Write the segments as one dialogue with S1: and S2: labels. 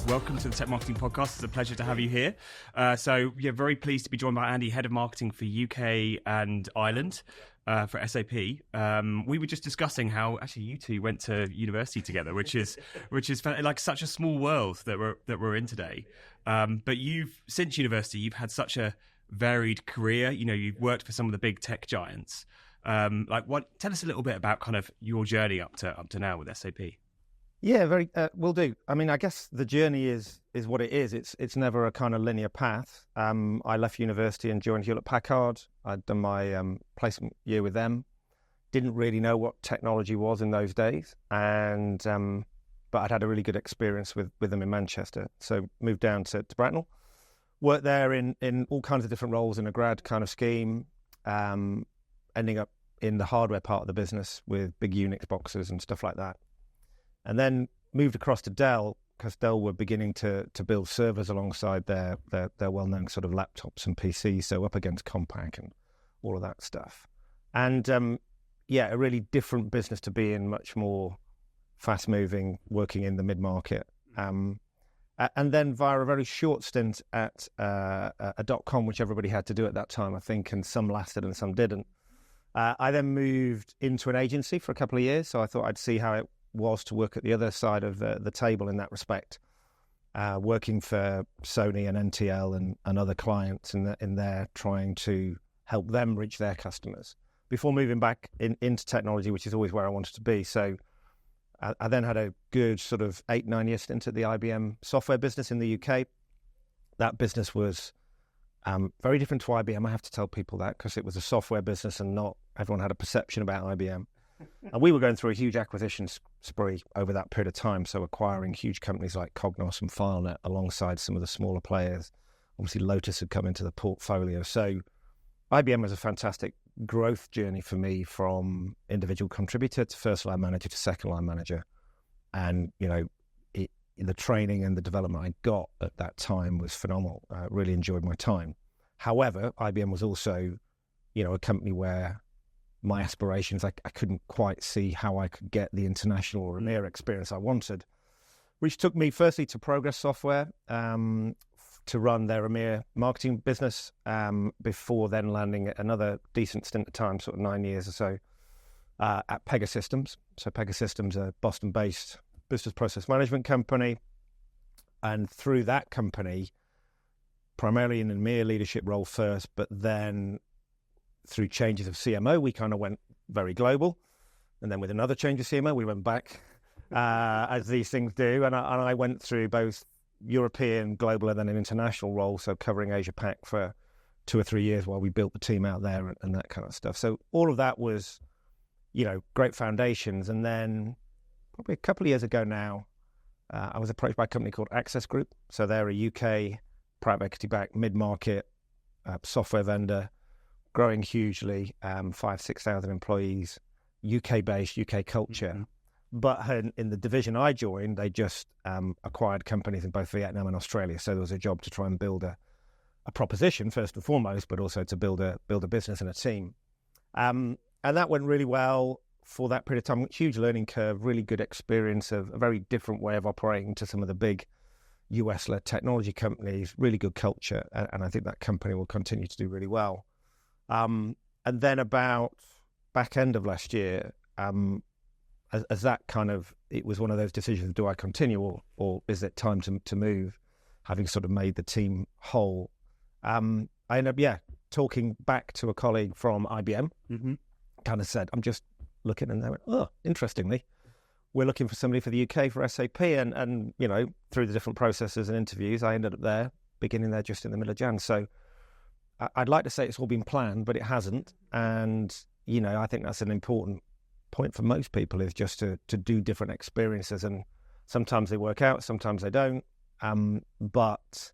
S1: Welcome to the Tech Marketing Podcast. It's a pleasure to have you here. Very pleased to be joined by Andy, Head of Marketing for UK and Ireland for SAP. We were just discussing how actually you two went to university together, which is like such a small world that we're in today. But since university, you've had such a varied career. You know, you've worked for some of the big tech giants. Tell us a little bit about kind of your journey up to now with SAP.
S2: Yeah, will do. I mean, I guess the journey is what it is. It's never a kind of linear path. I left university and joined Hewlett-Packard. I'd done my placement year with them. Didn't really know what technology was in those days, but I'd had a really good experience with them in Manchester. So moved down to Bracknell. Worked there in all kinds of different roles in a grad kind of scheme, ending up in the hardware part of the business with big Unix boxes and stuff like that. And then moved across to Dell because Dell were beginning to build servers alongside their well-known sort of laptops and PCs, so up against Compaq and all of that stuff. And a really different business to be in, much more fast-moving, working in the mid-market. And then via a very short stint at a .com, which everybody had to do at that time, I think, and some lasted and some didn't. I then moved into an agency for a couple of years, so I thought I'd see how it was to work at the other side of the table in that respect, working for Sony and NTL and other clients in there, trying to help them reach their customers before moving back into technology, which is always where I wanted to be. So I then had a good sort of 8-9 year stint at the IBM software business in the UK. That business was very different to IBM. I have to tell people that because it was a software business and not everyone had a perception about IBM. And we were going through a huge acquisition spree over that period of time, so acquiring huge companies like Cognos and FileNet alongside some of the smaller players. Obviously, Lotus had come into the portfolio. So IBM was a fantastic growth journey for me, from individual contributor to first-line manager to second-line manager. And, you know, the training and the development I got at that time was phenomenal. I really enjoyed my time. However, IBM was also, you know, a company where my aspirations, I couldn't quite see how I could get the international or EMEA experience I wanted, which took me firstly to Progress Software to run their EMEA marketing business before then landing another decent stint of time, sort of 9 years or so, at Pegasystems. So Pegasystems, a Boston-based business process management company. And through that company, primarily in an EMEA leadership role first, but then through changes of CMO, we kind of went very global. And then with another change of CMO, we went back, as these things do. And I went through both European, global, and then an international role, so covering Asia-Pac for 2 or 3 years while we built the team out there and that kind of stuff. So all of that was, you know, great foundations. And then probably a couple of years ago now, I was approached by a company called Access Group. So they're a UK private equity-backed mid-market software vendor, growing hugely, 5,000-6,000 employees, UK-based, UK culture. Mm-hmm. But in the division I joined, they just acquired companies in both Vietnam and Australia. So there was a job to try and build a proposition first and foremost, but also to build a business and a team. And that went really well for that period of time. Huge learning curve, really good experience of a very different way of operating to some of the big US-led technology companies, really good culture. And I think that company will continue to do really well. And then about back end of last year, as that kind of, it was one of those decisions, do I continue or is it time to move, having sort of made the team whole? I ended up, talking back to a colleague from IBM, kind of said, I'm just looking, and they went, oh, interestingly, we're looking for somebody for the UK for SAP. And you know, through the different processes and interviews, I ended up there, beginning there just in the middle of Jan. So I'd like to say it's all been planned, but it hasn't. And, you know, I think that's an important point for most people, is just to do different experiences. And sometimes they work out, sometimes they don't. But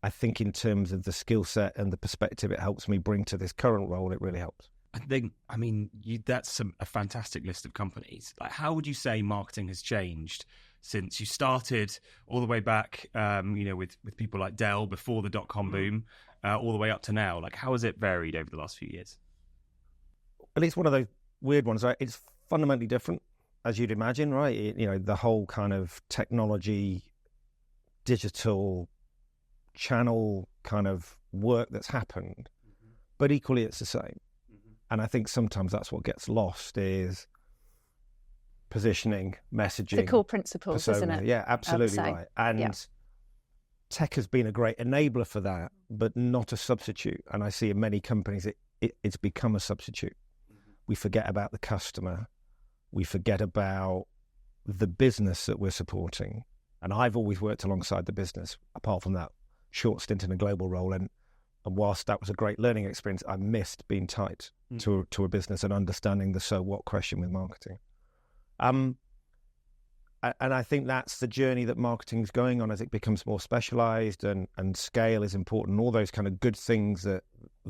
S2: I think in terms of the skill set and the perspective it helps me bring to this current role, it really helps.
S1: That's a fantastic list of companies. Like, how would you say marketing has changed since you started all the way back, with people like Dell before the .com boom, all the way up to now? Like, how has it varied over the last few years?
S2: Well, it's one of those weird ones, right? It's fundamentally different, as you'd imagine, right? The whole kind of technology digital channel kind of work that's happened, but equally it's the same. And I think sometimes that's what gets lost is positioning, messaging.
S3: The core principles,
S2: persona.
S3: isn't it?
S2: Yeah, absolutely right. And tech has been a great enabler for that, but not a substitute. And I see in many companies it's become a substitute. We forget about the customer. We forget about the business that we're supporting. And I've always worked alongside the business, apart from that short stint in a global role. And whilst that was a great learning experience, I missed being tight to a business and understanding the so what question with marketing. And I think that's the journey that marketing is going on as it becomes more specialized and scale is important. All those kind of good things that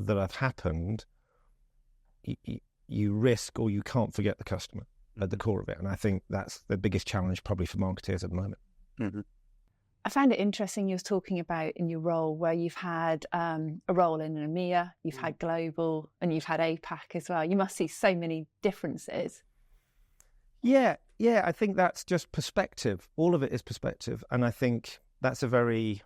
S2: have happened, you risk or you can't forget the customer at the core of it. And I think that's the biggest challenge probably for marketers at the moment.
S3: I found it interesting you was talking about in your role where you've had a role in EMEA, you've had global, and you've had APAC as well. You must see so many differences.
S2: Yeah, I think that's just perspective. All of it is perspective. And I think that's very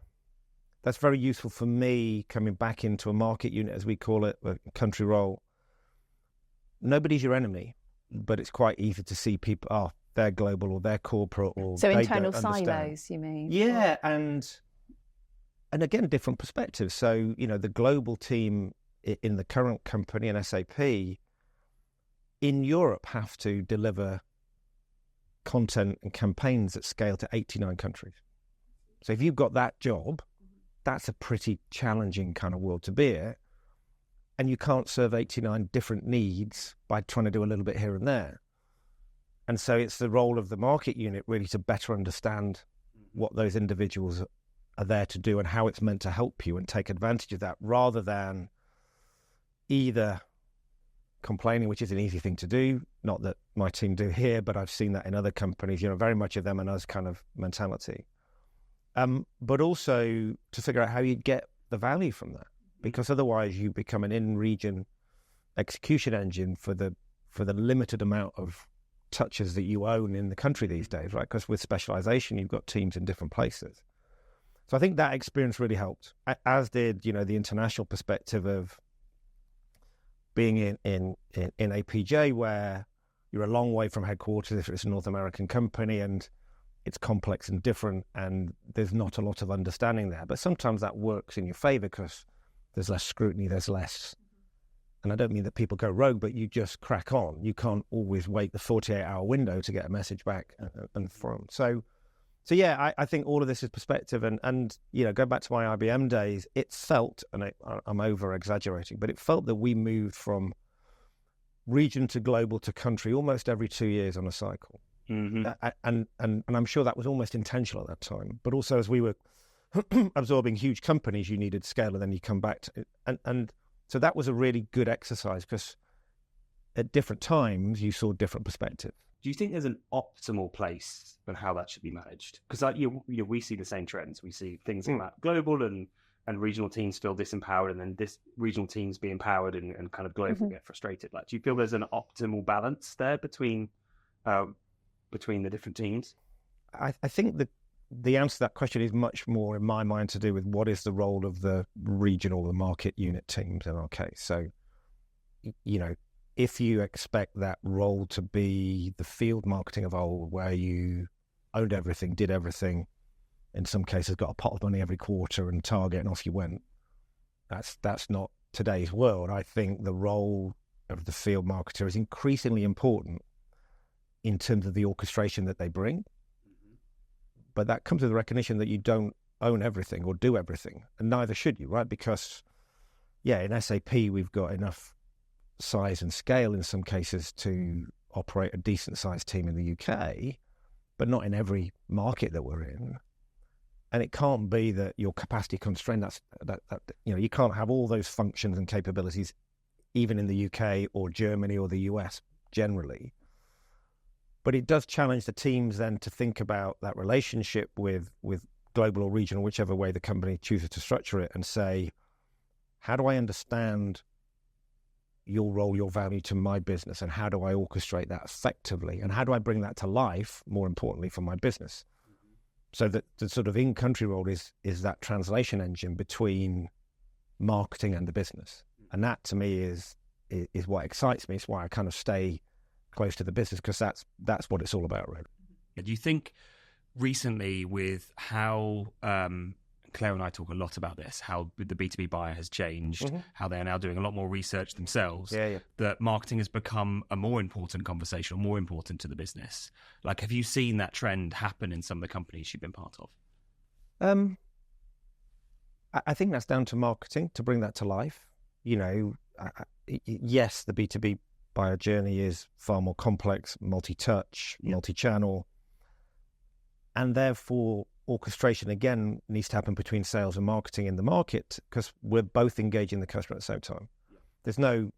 S2: useful for me coming back into a market unit, as we call it, a country role. Nobody's your enemy, but it's quite easy to see people, they're global or they're corporate or
S3: so
S2: they
S3: internal
S2: don't understand.
S3: silos, you mean?
S2: Yeah, and again, different perspectives. So, the global team in the current company in SAP in Europe have to deliver content and campaigns that scale to 89 countries. So if you've got that job, that's a pretty challenging kind of world to be in. And you can't serve 89 different needs by trying to do a little bit here and there. And so it's the role of the market unit really to better understand what those individuals are there to do and how it's meant to help you and take advantage of that, rather than either complaining, which is an easy thing to do, not that my team do here, but I've seen that in other companies, very much of them and us kind of mentality. But also to figure out how you get the value from that, because otherwise you become an in-region execution engine for the limited amount of touches that you own in the country these days, right? Because with specialization, you've got teams in different places. So I think that experience really helped, as did, the international perspective of being in APJ, where you're a long way from headquarters if it's a North American company and it's complex and different and there's not a lot of understanding there. But sometimes that works in your favor because there's less scrutiny, there's less, and I don't mean that people go rogue, but you just crack on. You can't always wait the 48-hour window to get a message back and from. So yeah, I think all of this is perspective, and go back to my IBM days, it felt, and I'm over-exaggerating, but it felt that we moved from region to global to country almost every 2 years on a cycle. And I'm sure that was almost intentional at that time. But also as we were absorbing huge companies, you needed scale, and then you come back to it. And so that was a really good exercise because at different times you saw different perspectives.
S1: Do you think there's an optimal place for how that should be managed? Because we see the same trends. We see things like global and regional teams feel disempowered, and then this regional teams be empowered and kind of global get frustrated. Like, do you feel there's an optimal balance there between the different teams?
S2: I think the answer to that question is much more, in my mind, to do with what is the role of the regional, the market unit teams in our case. So, if you expect that role to be the field marketing of old, where you owned everything, did everything, in some cases got a pot of money every quarter and target and off you went, that's not today's world. I think the role of the field marketer is increasingly important in terms of the orchestration that they bring. But that comes with the recognition that you don't own everything or do everything, and neither should you, right? Because, in SAP, we've got enough size and scale in some cases to operate a decent sized team in the UK, but not in every market that we're in. And it can't be that you're capacity constrained. That you can't have all those functions and capabilities even in the UK or Germany or the US generally. But it does challenge the teams then to think about that relationship with global or regional, whichever way the company chooses to structure it, and say, how do I understand your role, your value to my business, and how do I orchestrate that effectively, and how do I bring that to life, more importantly, for my business? So that the sort of in-country role is that translation engine between marketing and the business. And that to me is what excites me. It's why I kind of stay close to the business, because that's what it's all about, really.
S1: Do you think recently, with how Claire and I talk a lot about this, how the B2B buyer has changed, how they are now doing a lot more research themselves, that marketing has become a more important conversation, or more important to the business? Like, have you seen that trend happen in some of the companies you've been part of?
S2: I think that's down to marketing to bring that to life. Yes, the B2B buyer journey is far more complex, multi-touch, multi-channel, and therefore orchestration again needs to happen between sales and marketing in the market, because we're both engaging the customer at the same time. There's no,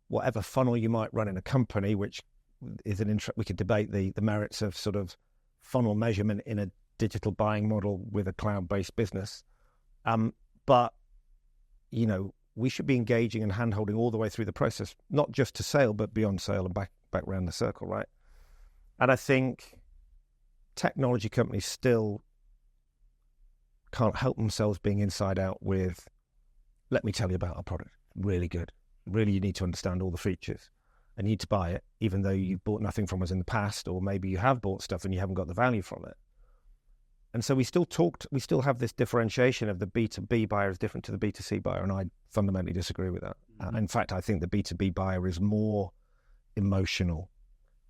S2: whatever funnel you might run in a company, which is we could debate the merits of sort of funnel measurement in a digital buying model with a cloud-based business. But we should be engaging and hand-holding all the way through the process, not just to sale, but beyond sale and back around the circle, right? And I think technology companies still can't help themselves being inside out with, let me tell you about our product. Really good. Really, you need to understand all the features and you need to buy it, even though you bought nothing from us in the past, or maybe you have bought stuff and you haven't got the value from it. And so we still have this differentiation of the B2B buyer is different to the B2C buyer, and I fundamentally disagree with that. In fact, I think the B2B buyer is more emotional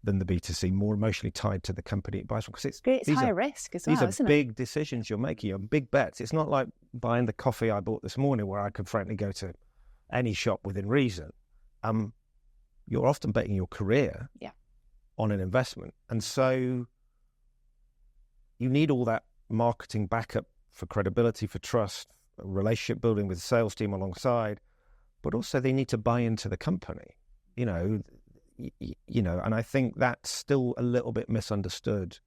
S2: than the B2C, more emotionally tied to the company it buys from. Because
S3: it's higher risk as well, isn't it?
S2: These are big decisions you're making, big bets. It's not like buying the coffee I bought this morning where I could frankly go to any shop within reason. You're often betting your career on an investment. And so you need all that marketing backup for credibility, for trust, relationship building with the sales team alongside, but also they need to buy into the company, and I think that's still a little bit misunderstood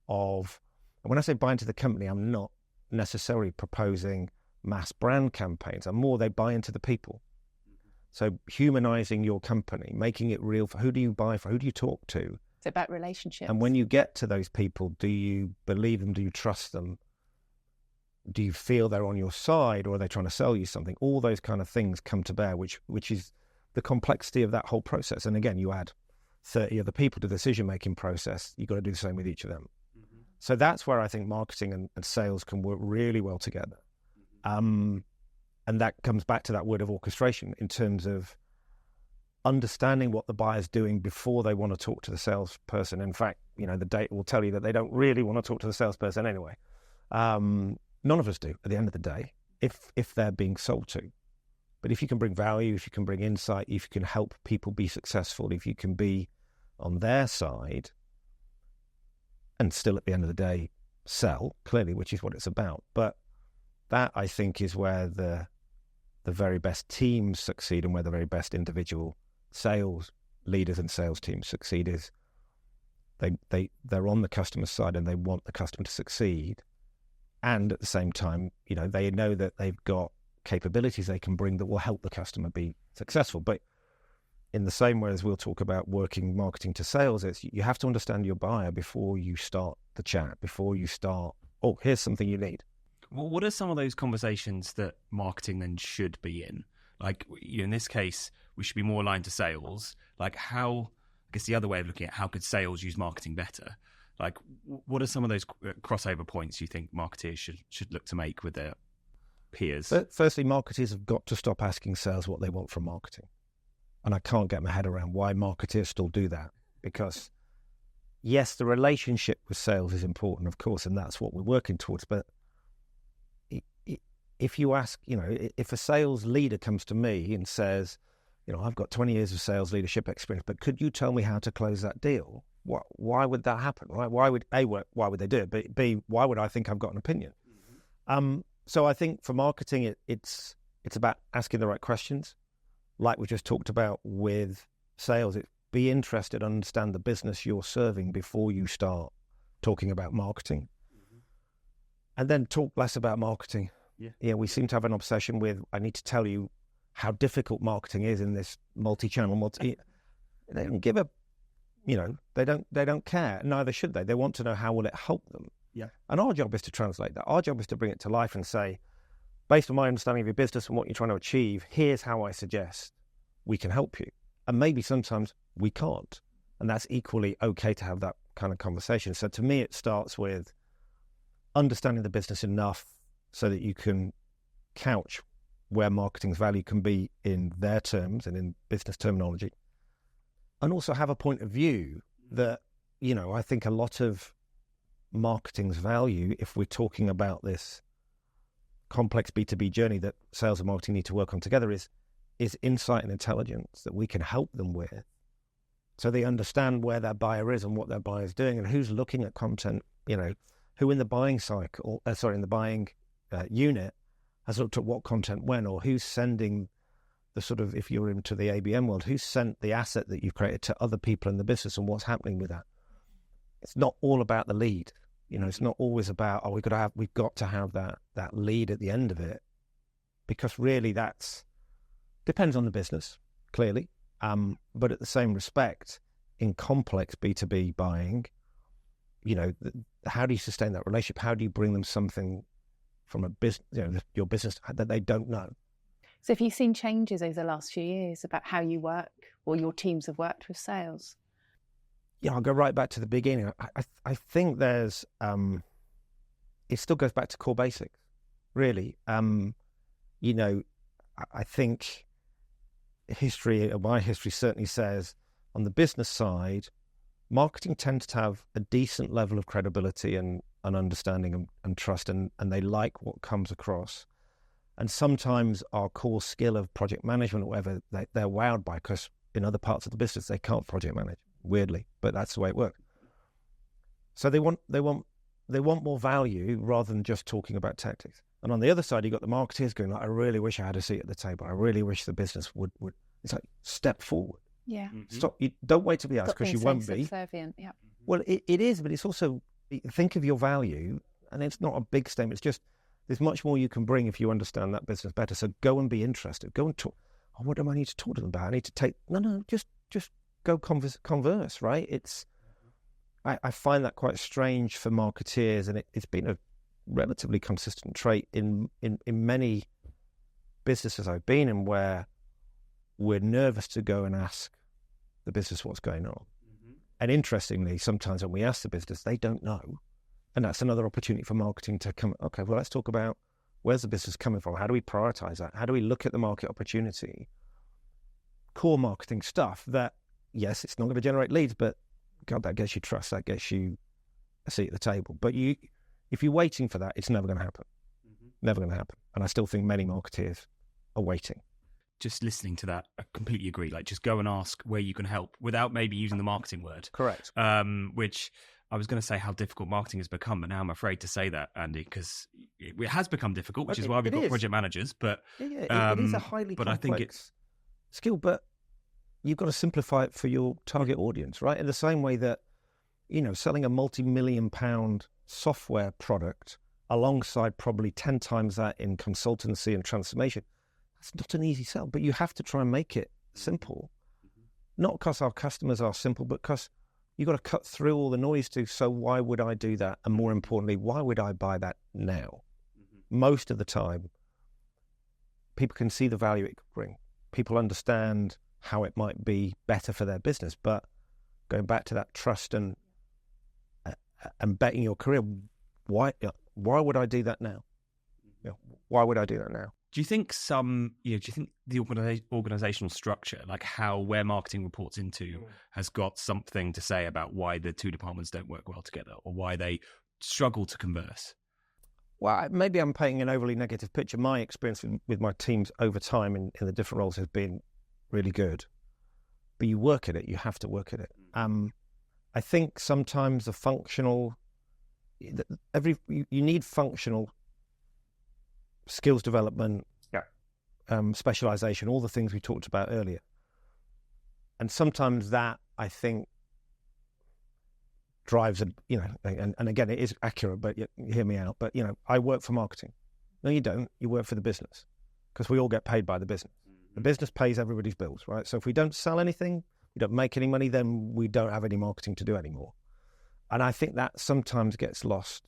S2: and when I say buy into the company, I'm not necessarily proposing mass brand campaigns. I'm more, they buy into the people. So humanizing your company, making it real for who do you buy for, who do you talk to?
S3: It's about relationships.
S2: And when you get to those people, do you believe them? Do you trust them? Do you feel they're on your side, or are they trying to sell you something? All those kind of things come to bear, which is the complexity of that whole process. And again, you add 30 other people to the decision-making process. You've got to do the same with each of them. So that's where I think marketing and sales can work really well together. And that comes back to that word of orchestration in terms of understanding what the buyer's doing before they want to talk to the salesperson. In fact, the data will tell you that they don't really want to talk to the salesperson anyway. None of us do at the end of the day, if they're being sold to. But if you can bring value, if you can bring insight, if you can help people be successful, if you can be on their side and still at the end of the day sell, clearly, which is what it's about. But that, I think, is where the very best teams succeed, and where the very best individual sales leaders and sales teams succeed is they're on the customer side and they want the customer to succeed. And at the same time, they know that they've got capabilities they can bring that will help the customer be successful. But in the same way as we'll talk about working marketing to sales, it's you have to understand your buyer before you start the chat, before you start, oh, here's something you need.
S1: Well, what are some of those conversations that marketing then should be in? Like, in this case, we should be more aligned to sales. Like, I guess the other way of looking at how could sales use marketing better? Like, what are some of those crossover points you think marketers should look to make with their peers?
S2: Firstly, marketers have got to stop asking sales what they want from marketing. And I can't get my head around why marketers still do that. Because, yes, the relationship with sales is important, of course, and that's what we're working towards. But if you ask, if a sales leader comes to me and says, I've got 20 years of sales leadership experience, but could you tell me how to close that deal? Why would that happen? Right? Why would they do it? But B, why would I think I've got an opinion? So I think for marketing, it's about asking the right questions, like we just talked about with sales. Be interested, understand the business you're serving before you start talking about marketing, and then talk less about marketing. Yeah, we seem to have an obsession with, I need to tell you how difficult marketing is in this multi-channel. They don't give a, they don't care. Neither should they. They want to know how will it help them. Yeah. And our job is to translate that. Our job is to bring it to life and say, based on my understanding of your business and what you're trying to achieve, here's how I suggest we can help you. And maybe sometimes we can't. And that's equally okay to have that kind of conversation. So to me, it starts with understanding the business enough so that you can couch where marketing's value can be in their terms and in business terminology. And also have a point of view that, I think a lot of marketing's value, if we're talking about this complex B2B journey that sales and marketing need to work on together, is insight and intelligence that we can help them with, so they understand where their buyer is and what their buyer is doing and who's looking at content, who in the buying cycle, in the buying unit has looked at what content when, or who's sending the sort of, if you're into the ABM world, who's sent the asset that you've created to other people in the business and what's happening with that. It's not all about the lead. It's not always about, we've got to have that lead at the end of it, because really depends on the business, clearly. But at the same respect, in complex B2B buying, how do you sustain that relationship? How do you bring them something from a business, your business that they don't know?
S3: So have you seen changes over the last few years about how you work or your teams have worked with sales?
S2: Yeah, I'll go right back to the beginning. I think there's, it still goes back to core basics, really. I think my history certainly says on the business side, marketing tends to have a decent level of credibility and understanding and trust, and they like what comes across. And sometimes our core skill of project management or whatever, they're wowed by, because in other parts of the business, they can't project manage, weirdly, but that's the way it works. So they want more value rather than just talking about tactics. And on the other side, you've got the marketers going, I really wish I had a seat at the table. I really wish the business would. It's like, step forward.
S3: Yeah.
S2: Mm-hmm. Stop. You don't wait to be asked, because you won't be.
S3: Subservient, yeah.
S2: Well, it is, but it's also, think of your value, and it's not a big statement. It's just, there's much more you can bring if you understand that business better. So go and be interested. Go and talk. Oh, what do I need to talk to them about? I need to take, just go converse, right? I find that quite strange for marketeers, and it's been a relatively consistent trait in many businesses I've been in, where we're nervous to go and ask the business what's going on. Mm-hmm. And interestingly, sometimes when we ask the business, they don't know. And that's another opportunity for marketing to come, okay, well, let's talk about where's the business coming from? How do we prioritize that? How do we look at the market opportunity? Core marketing stuff that, yes, it's not going to generate leads, but God, that gets you trust, that gets you a seat at the table. But if you're waiting for that, it's never going to happen. Mm-hmm. Never going to happen. And I still think many marketeers are waiting.
S1: Just listening to that, I completely agree. Like, just go and ask where you can help without maybe using the marketing word.
S2: Correct.
S1: Which I was going to say how difficult marketing has become, but now I'm afraid to say that, Andy, because it has become difficult, which is why we've got project managers. But
S2: it is a highly complex
S1: I think it's
S2: skill, but you've got to simplify it for your target audience, right? In the same way that, selling a multi-million-pound software product alongside probably 10 times that in consultancy and transformation, that's not an easy sell, but you have to try and make it simple. Mm-hmm. Not because our customers are simple, but because you've got to cut through all the noise too. So why would I do that? And more importantly, why would I buy that now? Mm-hmm. Most of the time, people can see the value it could bring. People understand how it might be better for their business. But going back to that trust and betting your career, why would I do that now? Why would I do that now?
S1: Do you think do you think the organizational structure, like where marketing reports into, has got something to say about why the two departments don't work well together, or why they struggle to converse?
S2: Well, maybe I'm painting an overly negative picture. My experience with my teams over time in the different roles has been really good. But you work at it. You have to work at it. I think sometimes you need functional skills development, specialization, all the things we talked about earlier. And sometimes that, I think, drives and again, it is accurate, but hear me out. But, I work for marketing. No, you don't. You work for the business, because we all get paid by the business. The business pays everybody's bills, right? So if we don't sell anything, we don't make any money, then we don't have any marketing to do anymore. And I think that sometimes gets lost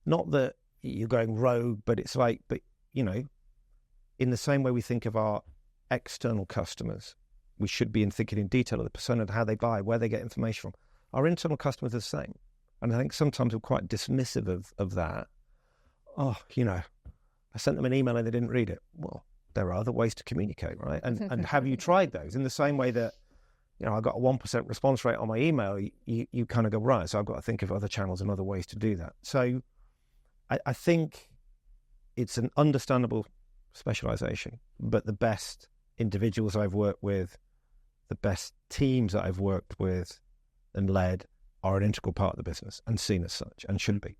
S2: Not that you're going rogue, but it's like, but in the same way we think of our external customers, we should be thinking in detail of the persona, how they buy, where they get information from. Our internal customers are the same. And I think sometimes we're quite dismissive of that. Oh, I sent them an email and they didn't read it. Well, there are other ways to communicate, right? And have you tried those? In the same way that, I got a 1% response rate on my email, you kind of go, right, so I've got to think of other channels and other ways to do that. So I think it's an understandable specialization, but the best individuals I've worked with, the best teams that I've worked with and led are an integral part of the business and seen as such and should be.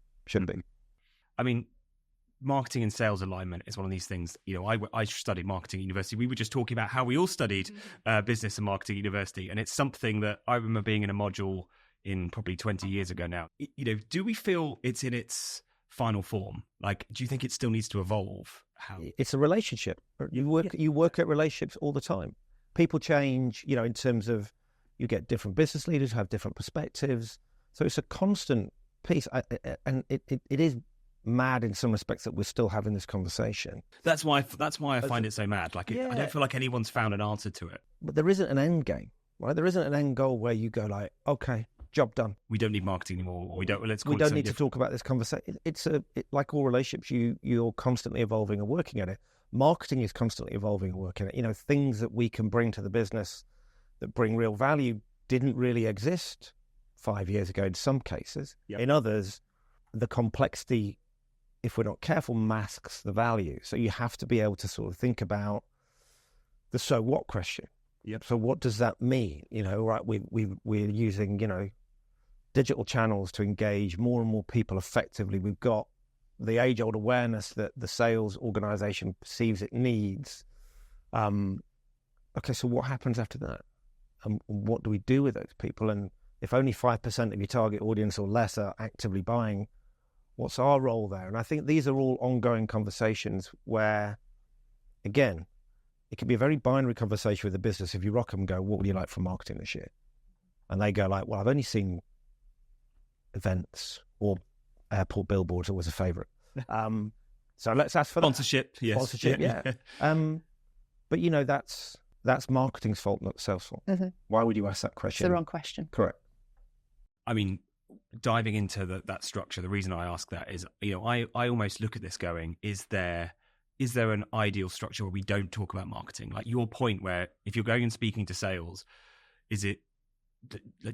S1: I mean, marketing and sales alignment is one of these things. I studied marketing at university. We were just talking about how we all studied business and marketing at university, and it's something that I remember being in a module in probably 20 years ago now. Do we feel it's in its final form? Like, do you think it still needs to evolve? How?
S2: It's a relationship. You work at relationships all the time. People change, in terms of you get different business leaders who have different perspectives. So it's a constant piece, and it is mad in some respects that we're still having this conversation.
S1: That's why I find it so mad. Like, I don't feel like anyone's found an answer to it.
S2: But there isn't an end game, right? There isn't an end goal where you go like, okay, job done.
S1: We don't need marketing anymore. We don't need
S2: to talk about this conversation. It's like all relationships. You're constantly evolving and working at it. Marketing is constantly evolving and working at it. Things that we can bring to the business that bring real value didn't really exist 5 years ago in some cases. Yep. In others, the complexity, if we're not careful, masks the value. So you have to be able to sort of think about the so what question.
S1: Yep.
S2: So what does that mean? Right? We're using, digital channels to engage more and more people effectively. We've got the age-old awareness that the sales organization perceives it needs. Okay, so what happens after that? And what do we do with those people? And if only 5% of your target audience or less are actively buying, what's our role there? And I think these are all ongoing conversations where, again, it can be a very binary conversation with the business. If you rock them and go, what would you like from marketing this year? And they go like, well, I've only seen events or airport billboards, always a favourite. So let's ask for
S1: sponsorship. Yes.
S2: Sponsorship, yeah. But that's marketing's fault, not the sales fault. Mm-hmm. Why would you ask that question?
S3: It's the wrong question.
S2: Correct.
S1: I mean, diving into that structure, the reason I ask that is, I almost look at this going, is there an ideal structure where we don't talk about marketing? Like your point where if you're going and speaking to sales, is it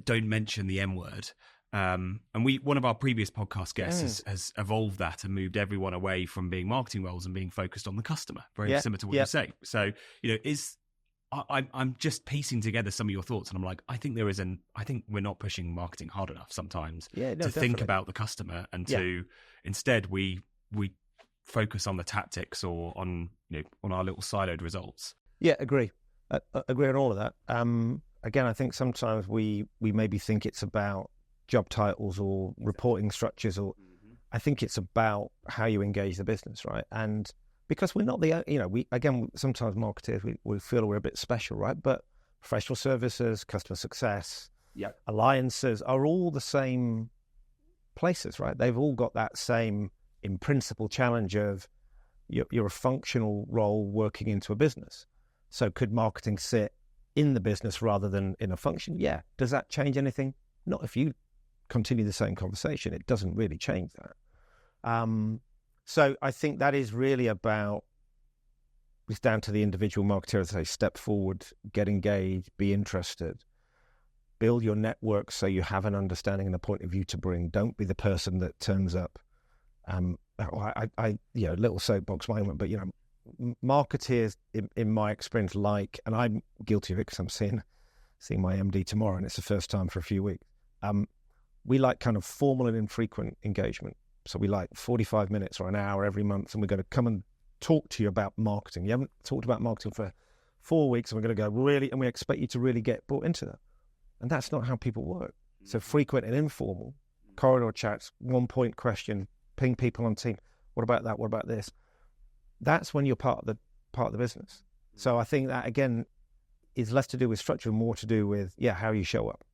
S1: don't mention the M word? And one of our previous podcast guests has evolved that and moved everyone away from being marketing roles and being focused on the customer, very similar to what you say. So, I'm just piecing together some of your thoughts, and I'm like, I think we're not pushing marketing hard enough sometimes to think about the customer, and to instead we focus on the tactics or on our little siloed results.
S2: Yeah, agree on all of that. Again, I think sometimes we maybe think it's about job titles or reporting structures, or I think it's about how you engage the business, right? And because we're not sometimes marketers, we feel we're a bit special, right? But professional services, customer success, alliances are all the same places, right? They've all got that same, in principle, challenge of you're a functional role working into a business. So could marketing sit in the business rather than in a function? Yeah. Does that change anything? Not if you continue the same conversation. It doesn't really change that. So I think that is really it's down to the individual marketer to say, step forward, get engaged, be interested, build your network so you have an understanding and a point of view to bring. Don't be the person that turns up. Little soapbox moment, but marketeers, in my experience, and I'm guilty of it because I'm seeing my MD tomorrow, and it's the first time for a few weeks. We like kind of formal and infrequent engagement. So we like 45 minutes or an hour every month, and we're going to come and talk to you about marketing. You haven't talked about marketing for 4 weeks, and we're going to go really, and we expect you to really get brought into that. And that's not how people work. So frequent and informal, corridor chats, 1 point question, ping people on team. What about that? What about this? That's when you're part of the business. So I think that, again, is less to do with structure and more to do with, how you show up.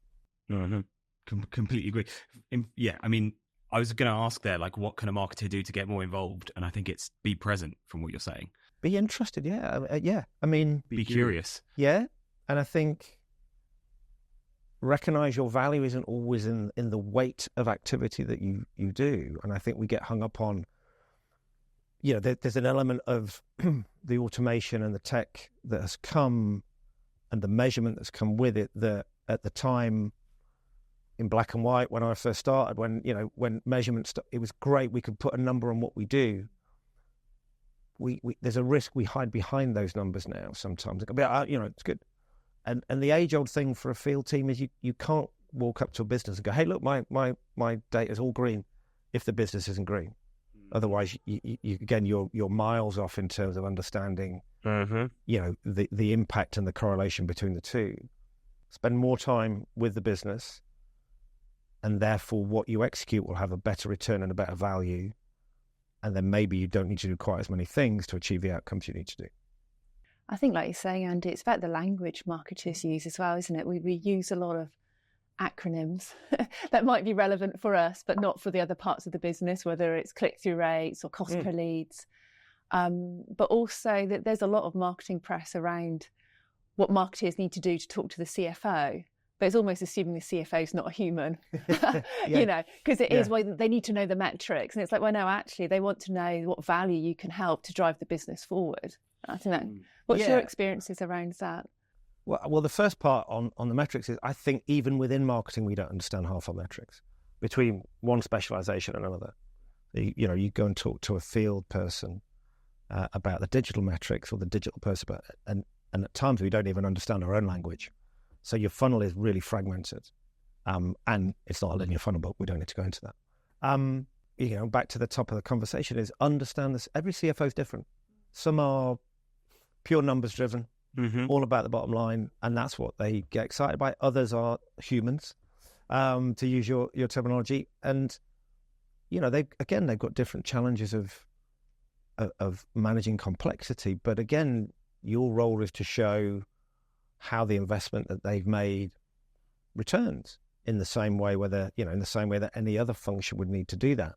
S1: No, completely agree. I mean, I was going to ask there, like, what can a marketer do to get more involved? And I think it's be present from what you're saying.
S2: Be interested, yeah. I mean...
S1: Be curious.
S2: Yeah, and I think recognise your value isn't always in the weight of activity that you do. And I think we get hung up on, there's an element of the automation and the tech that has come and the measurement that's come with it that at the time in black and white when I first started, when measurement, it was great. We could put a number on what we do. There's a risk we hide behind those numbers now sometimes. It's good. And the age-old thing for a field team is you can't walk up to a business and go, hey, look, my data's all green if the business isn't green. Otherwise, you're miles off in terms of understanding, the impact and the correlation between the two. Spend more time with the business, and therefore what you execute will have a better return and a better value. And then maybe you don't need to do quite as many things to achieve the outcomes you need to do.
S3: I think, like you're saying, Andy, it's about the language marketers use as well, isn't it? We use a lot of acronyms that might be relevant for us, but not for the other parts of the business, whether it's click-through rates or cost per leads. But also that there's a lot of marketing press around what marketers need to do to talk to the CFO. But it's almost assuming the CFO is not a human, because it is, they need to know the metrics. And it's like, well, no, actually, they want to know what value you can help to drive the business forward. I think that. What's your experiences around that?
S2: Well, the first part on the metrics is, I think even within marketing, we don't understand half our metrics between one specialisation and another. You go and talk to a field person about the digital metrics or the digital person, and at times we don't even understand our own language. So your funnel is really fragmented, and it's not a linear funnel, but we don't need to go into that. Back to the top of the conversation is understand this. Every CFO is different. Some are pure numbers driven, all about the bottom line, and that's what they get excited by. Others are humans, to use your terminology, and they've got different challenges of managing complexity. But again, your role is to show how the investment that they've made returns in the same way, in the same way that any other function would need to do that.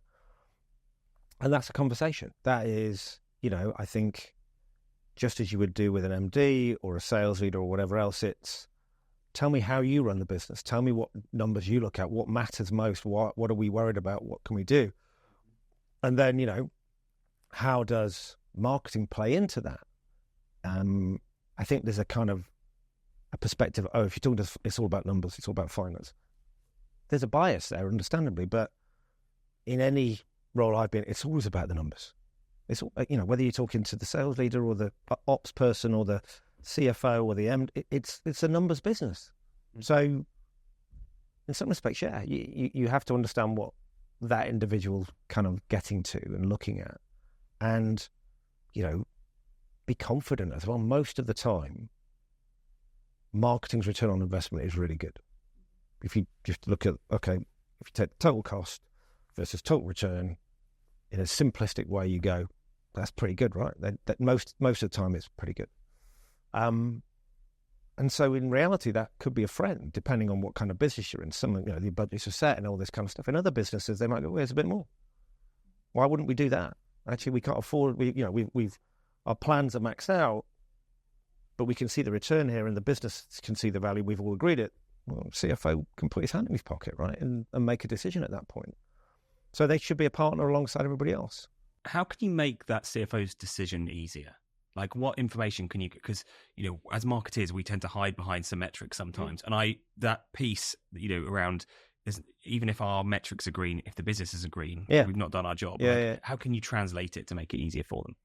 S2: And that's a conversation. That is, I think, just as you would do with an MD or a sales leader or whatever else, it's tell me how you run the business. Tell me what numbers you look at, what matters most, what are we worried about, what can we do? And then, how does marketing play into that? I think there's a kind of a perspective, if you're talking to, it's all about numbers, it's all about finance. There's a bias there, understandably, but in any role I've been, it's always about the numbers. It's, whether you're talking to the sales leader or the ops person or the CFO or the MD, it's a numbers business. So in some respects, you have to understand what that individual's kind of getting to and looking at, and, be confident as well. Most of the time, marketing's return on investment is really good. If you just look at, if you take the total cost versus total return, in a simplistic way you go, that's pretty good, right? That most of the time it's pretty good. And so in reality, that could be a friend, depending on what kind of business you're in. Some, the budgets are set and all this kind of stuff. In other businesses, they might go, well, there's a bit more. Why wouldn't we do that? Actually, we can't afford, we've our plans are maxed out, but we can see the return here and the business can see the value. We've all agreed it. Well, CFO can put his hand in his pocket, right? And make a decision at that point. So they should be a partner alongside everybody else.
S1: How can you make that CFO's decision easier? Like, what information can you, because, as marketers, we tend to hide behind some metrics sometimes. And that piece, around, even if our metrics are green, if the business isn't green, we've not done our job. How can you translate it to make it easier for them?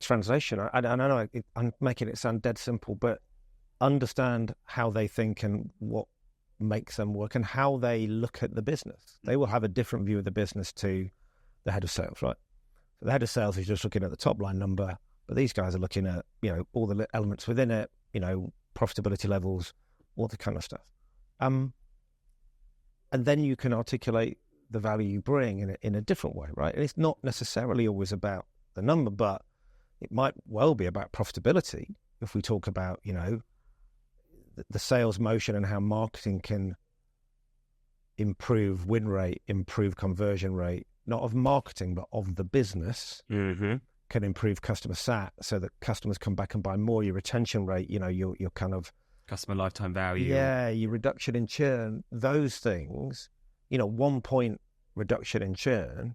S2: Translation, I know I'm making it sound dead simple, but understand how they think and what makes them work and how they look at the business. They will have a different view of the business to the head of sales, right? So the head of sales is just looking at the top line number, but these guys are looking at, all the elements within it, profitability levels, all the kind of stuff. And then you can articulate the value you bring in a different way, right? And it's not necessarily always about the number, but it might well be about profitability. If we talk about, the sales motion and how marketing can improve win rate, improve conversion rate, not of marketing, but of the business, can improve customer sat so that customers come back and buy more. Your retention rate, your kind of
S1: customer lifetime value.
S2: Yeah, your reduction in churn, those things, 1 point reduction in churn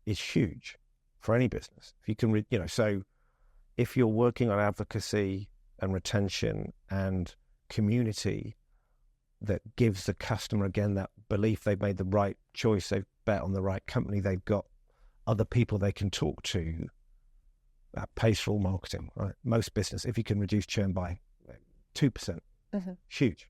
S2: is huge for any business. If you can, so if you're working on advocacy and retention and community that gives the customer, again, that belief they've made the right choice, they've bet on the right company, they've got other people they can talk to, that pays for all marketing, right? Most business, if you can reduce churn by 2%, huge.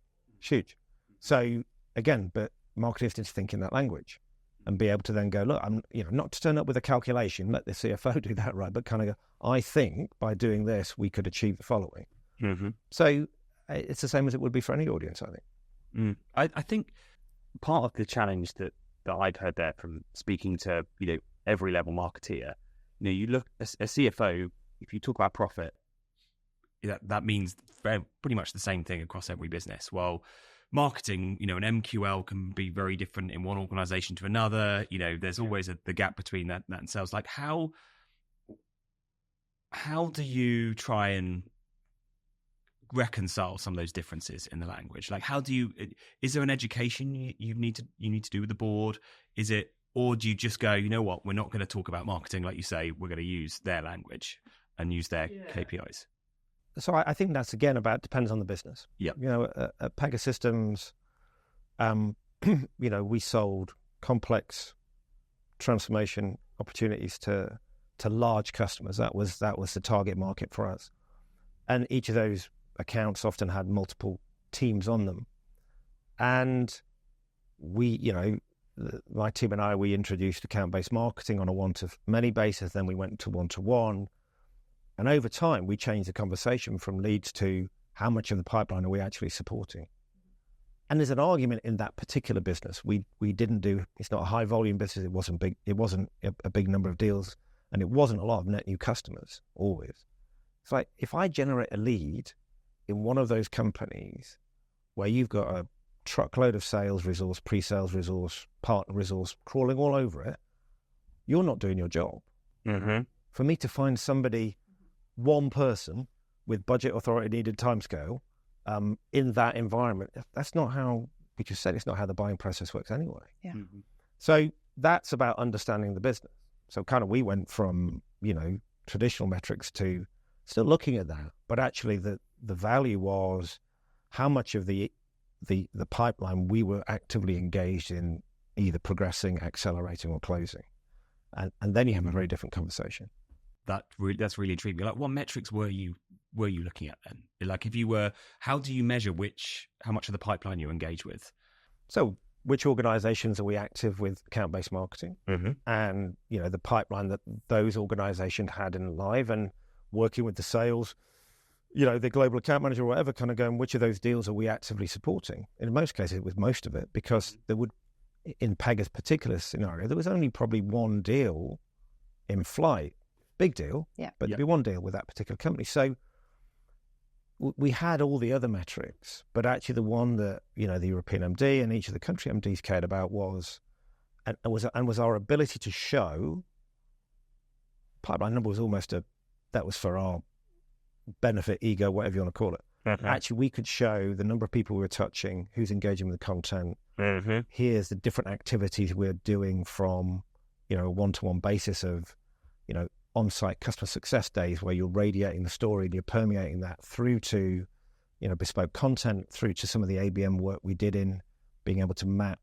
S2: So again, but marketers need to think in that language and be able to then go, look, I'm, not to turn up with a calculation, let the CFO do that, right? But kind of go, I think by doing this, we could achieve the following. So it's the same as it would be for any audience, I think.
S4: I think part of the challenge that I've heard there from speaking to, every level marketeer, you look, a CFO, if you talk about profit,
S1: that means pretty much the same thing across every business. Well, marketing, an MQL can be very different in one organization to another. There's always the gap between that and sales. Like how do you try and reconcile some of those differences in the language? Like is there an education you need to do with the board? Is it, or do you just go, what, we're not going to talk about marketing, like you say, we're going to use their language and use their KPIs?
S2: So I think that's, again, depends on the business.
S1: Yeah.
S2: At Pegasystems, we sold complex transformation opportunities to large customers. That was the target market for us. And each of those accounts often had multiple teams on them. And we, my team and I, we introduced account-based marketing on a one-to-many basis. Then we went to one-to-one. And over time, we changed the conversation from leads to how much of the pipeline are we actually supporting. And there's an argument in that particular business. We didn't do, it's not a high volume business. It wasn't big. It wasn't a big number of deals, and it wasn't a lot of net new customers always. It's like, if I generate a lead in one of those companies where you've got a truckload of sales resource, pre-sales resource, partner resource crawling all over it, you're not doing your job. For me to find somebody, one person with budget authority needed timescale in that environment, that's not how, we just said, it's not how the buying process works anyway.
S3: Yeah.
S2: So that's about understanding the business. So kind of we went from, traditional metrics to still looking at that, but actually the value was how much of the pipeline we were actively engaged in either progressing, accelerating, or closing. And then you have a very different conversation.
S1: That's really intriguing. Like, what metrics were you looking at then? Like, how do you measure how much of the pipeline you engage with?
S2: So which organizations are we active with account-based marketing? And, the pipeline that those organizations had in live, and working with the sales, the global account manager or whatever, kind of going, which of those deals are we actively supporting? In most cases, it was most of it, because there would, in Pega's particular scenario, there was only probably one deal in flight. Big deal, but there'd be one deal with that particular company. So we had all the other metrics, but actually the one that, the European MD and each of the country MDs cared about was our ability to show pipeline number. Was almost that was for our benefit, ego, whatever you want to call it. Actually, we could show the number of people we were touching, who's engaging with the content. Here's the different activities we're doing from, a one-to-one basis of, on-site customer success days where you're radiating the story and you're permeating that through to, bespoke content, through to some of the ABM work we did in being able to map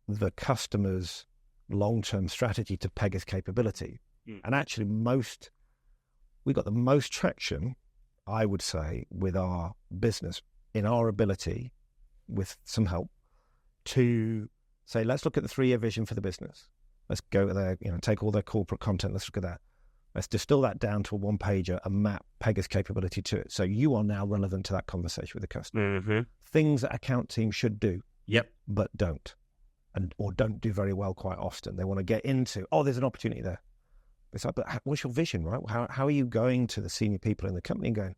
S2: the customer's long-term strategy to Pega's capability. And actually we got the most traction, I would say, with our business in our ability, with some help, to say, let's look at the 3-year vision for the business. Let's go there, take all their corporate content. Let's look at that. Let's distill that down to a one-pager and map Pega's capability to it. So you are now relevant to that conversation with the customer. Things that account teams should do, but don't, or don't do very well quite often. They want to get into, there's an opportunity there. It's like, but what's your vision, right? How are you going to the senior people in the company and going,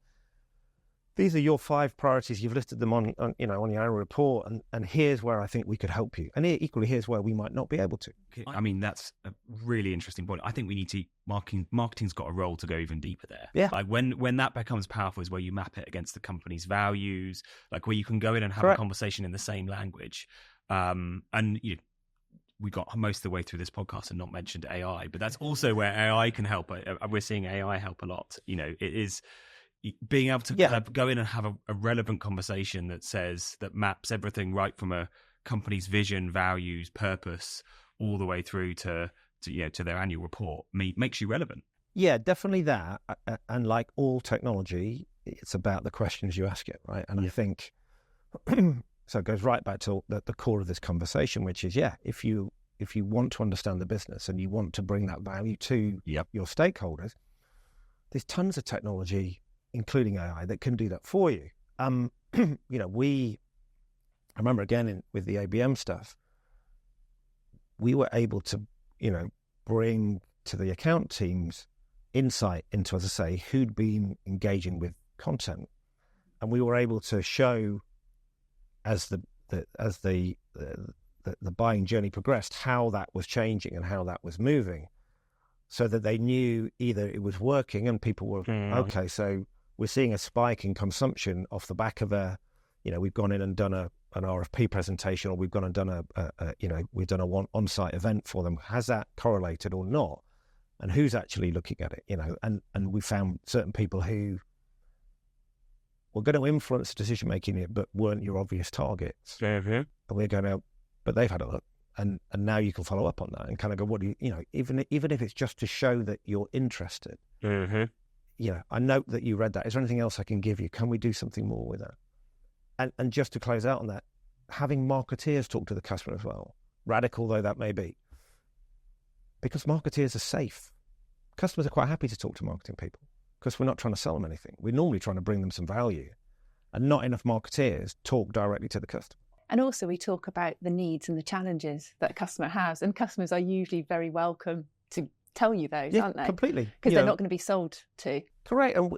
S2: these are your 5 priorities. You've listed them on your annual report, and here's where I think we could help you. And equally, here's where we might not be able to.
S1: I mean, that's a really interesting point. I think we need to marketing's got a role to go even deeper there.
S2: Yeah.
S1: Like when that becomes powerful is where you map it against the company's values, like where you can go in and have
S2: Correct.
S1: a conversation in the same language. And we got most of the way through this podcast and not mentioned AI, but that's also where AI can help. We're seeing AI help a lot. It is being able to kind of go in and have a relevant conversation that maps everything right from a company's vision, values, purpose, all the way through to their annual report makes you relevant.
S2: Yeah, definitely that. And like all technology, it's about the questions you ask it, right? And I think so. It goes right back to the core of this conversation, which is if you want to understand the business and you want to bring that value to your stakeholders, there's tons of technology, including AI, that can do that for you. I remember again with the ABM stuff, we were able to, bring to the account teams insight into, as I say, who'd been engaging with content, and we were able to show as the buying journey progressed how that was changing and how that was moving, so that they knew either it was working and people were okay. So we're seeing a spike in consumption off the back of we've gone in and done an RFP presentation, or we've gone and done we've done a on-site event for them. Has that correlated or not? And who's actually looking at it? And we found certain people who were going to influence decision making, but weren't your obvious targets.
S1: Mm-hmm.
S2: And we're going to, but they've had a look, and now you can follow up on that and kind of go, what do you, even if it's just to show that you're interested.
S1: Mm-hmm.
S2: I note that you read that. Is there anything else I can give you? Can we do something more with that? And just to close out on that, having marketeers talk to the customer as well, radical though that may be, because marketeers are safe. Customers are quite happy to talk to marketing people because we're not trying to sell them anything. We're normally trying to bring them some value, and not enough marketeers talk directly to the customer.
S3: And also we talk about the needs and the challenges that a customer has, and customers are usually very welcome to tell you those, aren't they?
S2: Completely.
S3: Because they're not going to be sold to.
S2: Correct. And,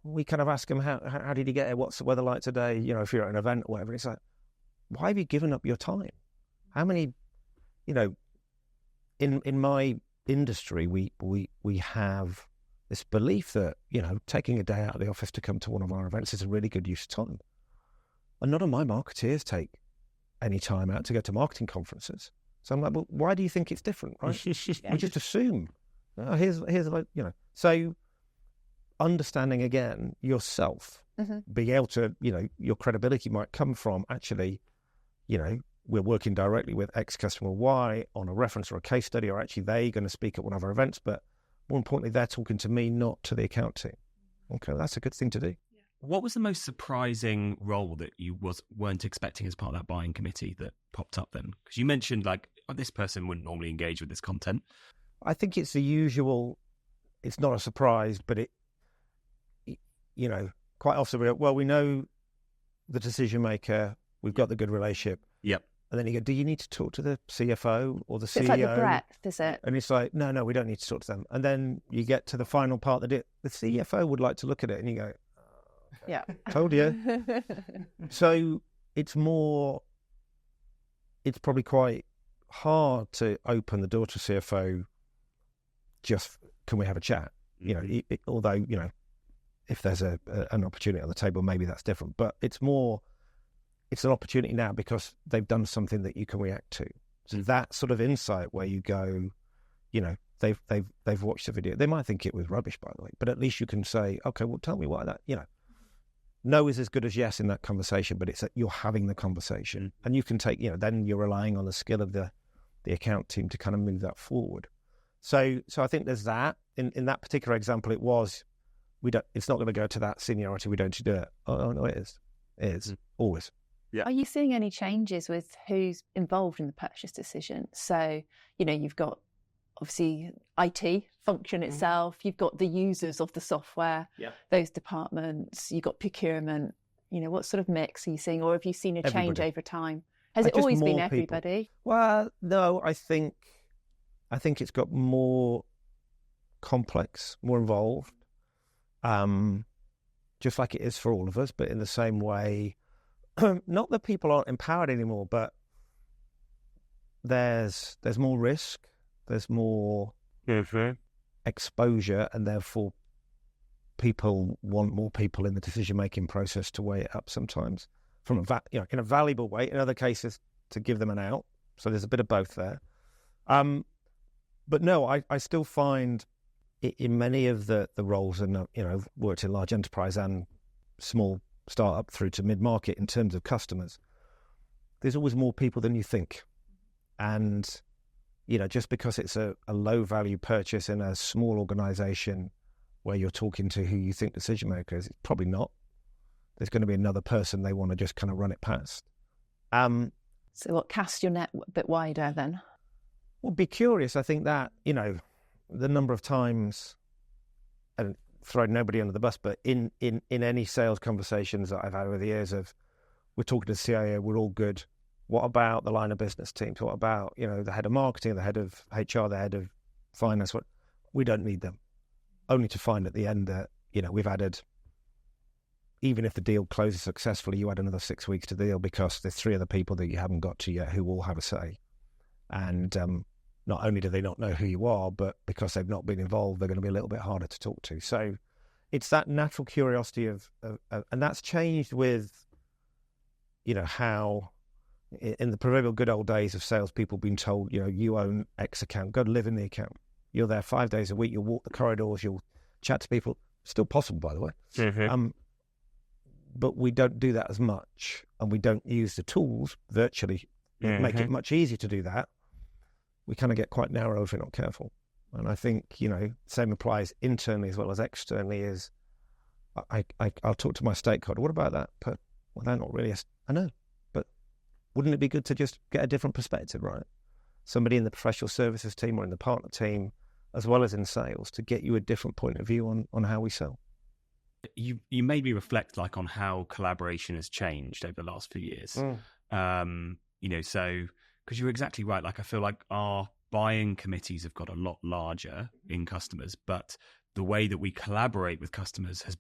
S2: we kind of ask them, how did you get here? What's the weather like today? If you're at an event or whatever, it's like, why have you given up your time? How many, in my industry, we have this belief that, taking a day out of the office to come to one of our events is a really good use of time. And none of my marketeers take any time out to go to marketing conferences. So I'm like, well, why do you think it's different, right? We just assume. Here's So understanding again yourself, being able to, your credibility might come from actually, we're working directly with X customer Y on a reference or a case study, or actually they're going to speak at one of our events, but more importantly, they're talking to me, not to the account team. Okay, that's a good thing to do.
S1: What was the most surprising role that you weren't expecting as part of that buying committee that popped up then? Because you mentioned this person wouldn't normally engage with this content.
S2: I think it's the usual. It's not a surprise, but quite often we know the decision maker. We've got the good relationship.
S1: Yep.
S2: And then you go, do you need to talk to the CFO or the CEO?
S3: It's like the breadth, is it?
S2: And it's like, no, we don't need to talk to them. And then you get to the final part that the CFO would like to look at it, and you go,
S3: yeah,
S2: told you. So it's probably quite hard to open the door to CFO. Just, can we have a chat? Although, if there's an opportunity on the table, maybe that's different. But it's an opportunity now because they've done something that you can react to. So that sort of insight where you go, they've watched the video. They might think it was rubbish, by the way, but at least you can say, okay, well, tell me why that, no is as good as yes in that conversation, but it's that you're having the conversation, and you can take, then you're relying on the skill of the account team to kind of move that forward. So I think there's that. In that particular example, it's not going to go to that seniority. We don't do it. Oh no, it is. It is always.
S3: Yeah. Are you seeing any changes with who's involved in the purchase decision? So, you've got obviously IT function itself, you've got the users of the software, those departments, you've got procurement. What sort of mix are you seeing, or have you seen a change over time? Has it always been everybody?
S2: People. Well, no, I think it's got more complex, more involved. just like it is for all of us, but in the same way, not that people aren't empowered anymore, but there's more risk, there's more exposure, and therefore people want more people in the decision-making process to weigh it up sometimes from in a valuable way, in other cases to give them an out. So there's a bit of both there. But no, I still find in many of the roles, and worked in large enterprise and small startup through to mid-market in terms of customers, there's always more people than you think. And, just because it's a low-value purchase in a small organization where you're talking to who you think decision maker is, it's probably not. There's going to be another person they want to just kind of run it past.
S3: So what, cast your net a bit wider then?
S2: Well, be curious. I think that, the number of times, and throw nobody under the bus, but in any sales conversations that I've had over the years we're talking to the CIO, we're all good. What about the line of business teams? What about, the head of marketing, the head of HR, the head of finance? We don't need them. Only to find at the end that, we've added, even if the deal closes successfully, you add another 6 weeks to the deal because there's 3 other people that you haven't got to yet who all have a say. And not only do they not know who you are, but because they've not been involved, they're going to be a little bit harder to talk to. So it's that natural curiosity of and that's changed with, how in the proverbial good old days of salespeople being told, you own X account, go to live in the account. You're there 5 days a week, you'll walk the corridors, you'll chat to people. Still possible, by the way. Mm-hmm. But we don't do that as much, and we don't use the tools virtually make it much easier to do that. We kind of get quite narrow if we're not careful. And I think, same applies internally as well as externally is I'll talk to my stakeholder. What about that? But, well, they're not really, I know, but wouldn't it be good to just get a different perspective, right? Somebody in the professional services team or in the partner team, as well as in sales, to get you a different point of view on how we sell.
S1: You made me reflect on how collaboration has changed over the last few years. So because you're exactly right. I feel like our buying committees have got a lot larger in customers, but the way that we collaborate with customers has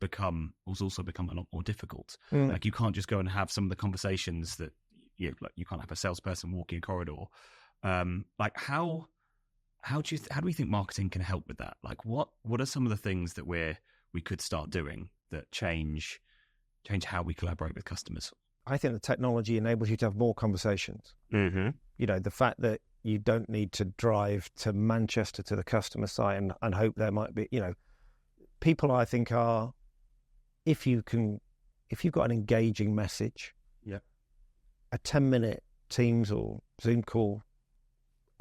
S1: also become a lot more difficult. You can't just go and have some of the conversations that you can't have a salesperson walking a corridor. How do we think marketing can help with that? What are some of the things that we could start doing that change how we collaborate with customers?
S2: I think the technology enables you to have more conversations. Mm-hmm. The fact that you don't need to drive to Manchester to the customer site and hope there might be, people I think are, if you've got an engaging message, a 10-minute Teams or Zoom call,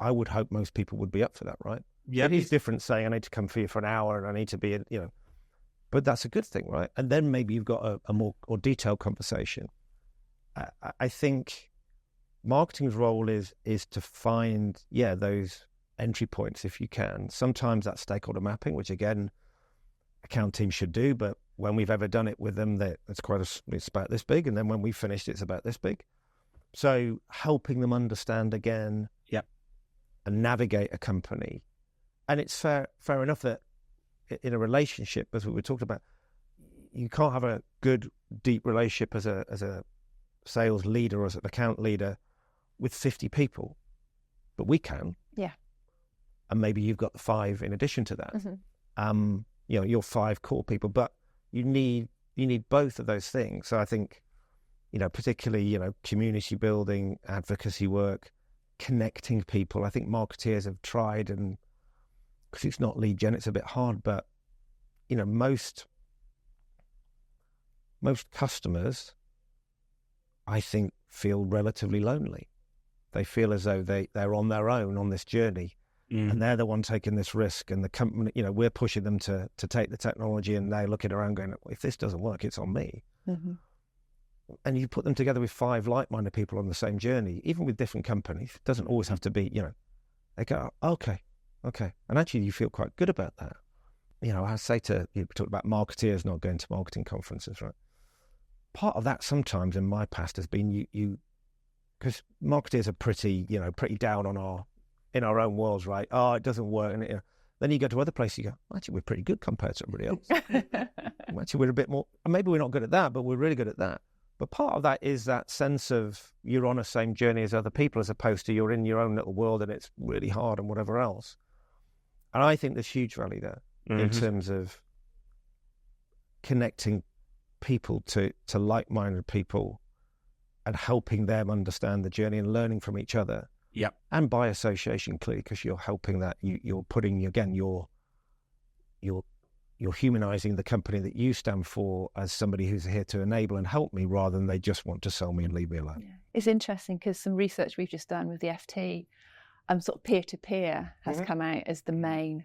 S2: I would hope most people would be up for that, right? Yeah, it is different saying I need to come for you for an hour and I need to be, but that's a good thing, right? And then maybe you've got a more detailed conversation. I think marketing's role is to find, those entry points if you can. Sometimes that's stakeholder mapping, which again, account teams should do, but when we've ever done it with them, it's about this big, and then when we finished, it's about this big. So helping them understand again, and navigate a company. And it's fair enough that in a relationship, as we were talking about, you can't have a good, deep relationship as a sales leader or as an account leader with 50 people, but we can. Yeah. And maybe you've got the 5 in addition to that. Mm-hmm. Your 5 core people, but you need both of those things. So I think, particularly, community building, advocacy work, connecting people. I think marketeers have tried, and because it's not lead gen, it's a bit hard, but most customers, I think, feel relatively lonely. They feel as though they're on their own on this journey, and they're the one taking this risk, and the company, we're pushing them to take the technology, and they're looking around going, if this doesn't work, it's on me. Mm-hmm. And you put them together with 5 like-minded people on the same journey, even with different companies. It doesn't always have to be, they go, okay. And actually you feel quite good about that. I say we talked about marketeers not going to marketing conferences, right? Part of that sometimes in my past has been you because marketeers are pretty down in our own worlds, right? Oh, it doesn't work. And Then you go to other places, you go, actually, we're pretty good compared to everybody else. Actually, we're a bit more, maybe we're not good at that, but we're really good at that. But part of that is that sense of you're on the same journey as other people, as opposed to you're in your own little world and it's really hard and whatever else. And I think there's huge value there in terms of connecting people to like-minded people and helping them understand the journey and learning from each other.
S1: Yep.
S2: And by association, clearly, because you're helping that, you're putting, again, you're humanizing the company that you stand for as somebody who's here to enable and help me, rather than they just want to sell me and leave me alone.
S3: Yeah. It's interesting because some research we've just done with the FT, sort of peer-to-peer has come out as the main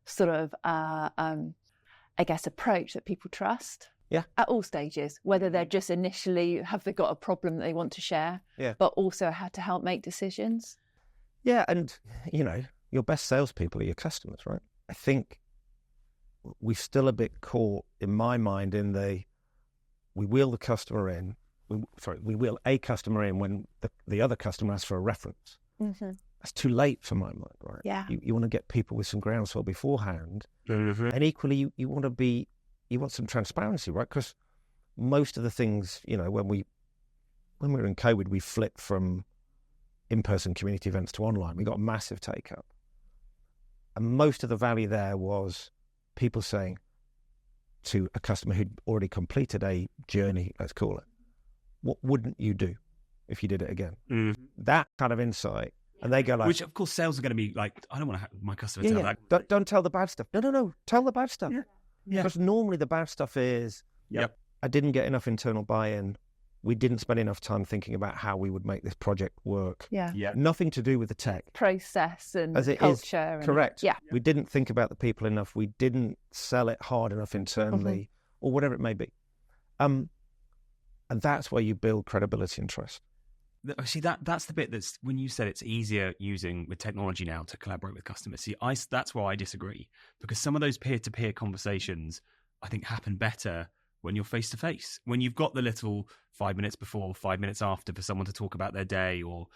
S3: sort of, I guess, approach that people trust.
S2: Yeah.
S3: At all stages, whether they're just initially, have they got a problem that they want to share, but also how to help make decisions.
S2: Yeah, and, your best salespeople are your customers, right? I think we're still a bit caught, in my mind, in we wheel the customer in, we wheel a customer in when the other customer asks for a reference.
S3: Mm-hmm.
S2: That's too late for my mind, right?
S3: Yeah.
S2: You want to get people with some groundswell beforehand, and equally you want some transparency, right? Because most of the things, when we were in COVID, we flipped from in-person community events to online. We got a massive take-up. And most of the value there was people saying to a customer who'd already completed a journey, let's call it, what wouldn't you do if you did it again? That kind of insight. And they go like...
S1: Which, of course, sales are going to be like, I don't want to have my customer tell that.
S2: Don't tell the bad stuff. No. Tell the bad stuff.
S1: Yeah.
S2: Because normally the bad stuff is, I didn't get enough internal buy-in. We didn't spend enough time thinking about how we would make this project work.
S3: Yeah.
S2: Nothing to do with the tech.
S3: Process and
S2: as it
S3: culture.
S2: Is, correct.
S3: Yeah.
S2: We didn't think about the people enough. We didn't sell it hard enough internally, or whatever it may be. And that's where you build credibility and trust.
S1: See, that's the bit that's, when you said it's easier using with technology now to collaborate with customers. See, that's where I disagree, because some of those peer-to-peer conversations, I think, happen better when you're face-to-face, when you've got the little 5 minutes before, 5 minutes after for someone to talk about their day or,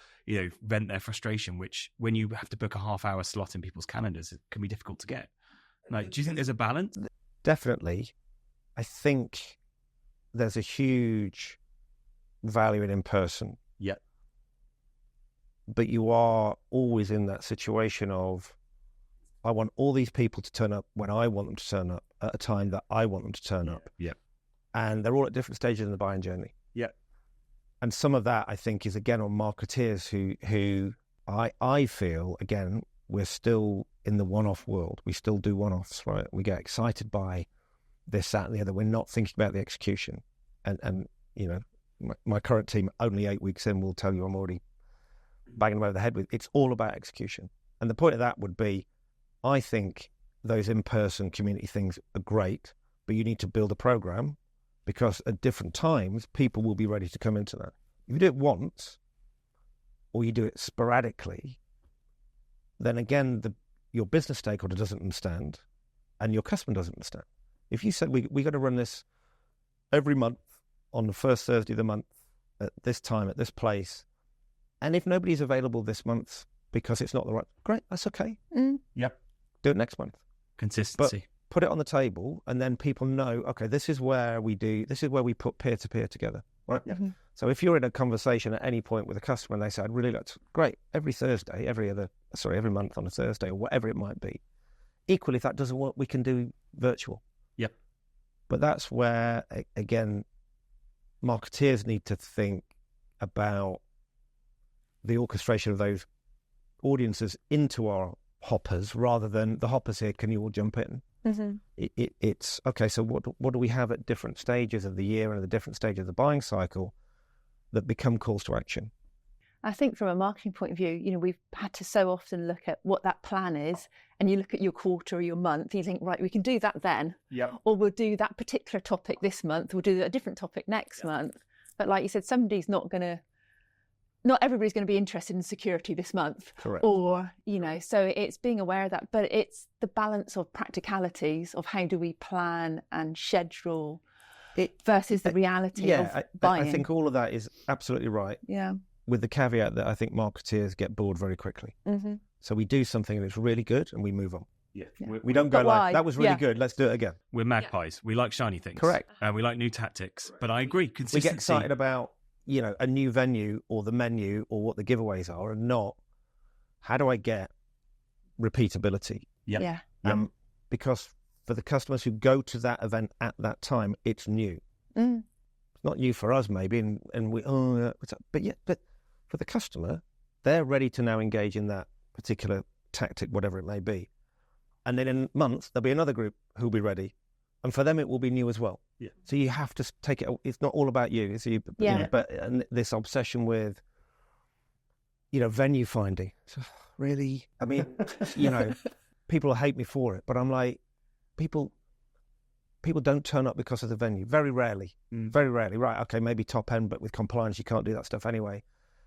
S1: vent their frustration, which when you have to book a half-hour slot in people's calendars, it can be difficult to get. Like, do you think there's a balance?
S2: Definitely. I think there's a huge value in person.
S1: Yeah.
S2: But you are always in that situation of, I want all these people to turn up when I want them to turn up at a time that I want them to turn up.
S1: Yeah.
S2: And they're all at different stages in the buying journey.
S1: Yeah.
S2: And some of that, I think, is again on marketeers who I feel, again, we're still in the one-off world. We still do one-offs, right? We get excited by this, that, and the other. We're not thinking about the execution. And my current team, only 8 weeks in, will tell you I'm already banging them over the head with. It's all about execution. And the point of that would be, I think those in-person community things are great, but you need to build a program, because at different times, people will be ready to come into that. If you do it once, or you do it sporadically, then again, your business stakeholder doesn't understand, and your customer doesn't understand. If you said, we got to run this every month on the first Thursday of the month, at this time, at this place, and if nobody's available this month because it's not the right, great, that's okay.
S1: Yep.
S2: Do it next month.
S1: Consistency.
S2: But put it on the table, and then people know, okay, this is where we put peer-to-peer together, right?
S3: Mm-hmm.
S2: So if you're in a conversation at any point with a customer and they say, I'd really like to, great, every month on a Thursday, or whatever it might be. Equally, if that doesn't work, we can do virtual.
S1: Yep.
S2: But that's where, again, marketeers need to think about the orchestration of those audiences into our hoppers, rather than the hoppers here, can you all jump in? Mm-hmm. It's okay, so what do we have at different stages of the year and at the different stages of the buying cycle that become calls to action?
S3: I think from a marketing point of view, we've had to so often look at what that plan is, and you look at your quarter or your month, and you think, right, we can do that then, or we'll do that particular topic this month, we'll do a different topic next month. But like you said, not everybody's going to be interested in security this month.
S2: Correct.
S3: Or, so it's being aware of that, but it's the balance of practicalities of how do we plan and schedule it versus the reality of buying.
S2: I think all of that is absolutely right.
S3: Yeah.
S2: With the caveat that I think marketeers get bored very quickly.
S3: Mm-hmm.
S2: So we do something and it's really good and we move on.
S4: Yeah.
S2: We don't go
S3: But
S2: like,
S3: why?
S2: that was really
S3: Yeah.
S2: good, let's do it again.
S1: We're magpies. We like shiny things.
S2: Correct.
S1: We like new tactics. But I agree.
S2: We
S1: Consistency.
S2: get excited about, a new venue or the menu or what the giveaways are, and not how do I get repeatability?
S1: Yep.
S3: Yeah.
S2: Because for the customers who go to that event at that time, it's new.
S3: Mm.
S2: It's not new for us, maybe, and we, but for the customer, they're ready to now engage in that particular tactic, whatever it may be. And then in months, there'll be another group who'll be ready. And for them, it will be new as well.
S4: Yeah.
S2: So you have to take it, it's not all about you, it's you.
S3: Yeah.
S2: And this obsession with, venue finding. So, really? I mean, people will hate me for it, but I'm like, people don't turn up because of the venue. Very rarely. Very rarely. Right, okay, maybe top end, but with compliance, you can't do that stuff anyway.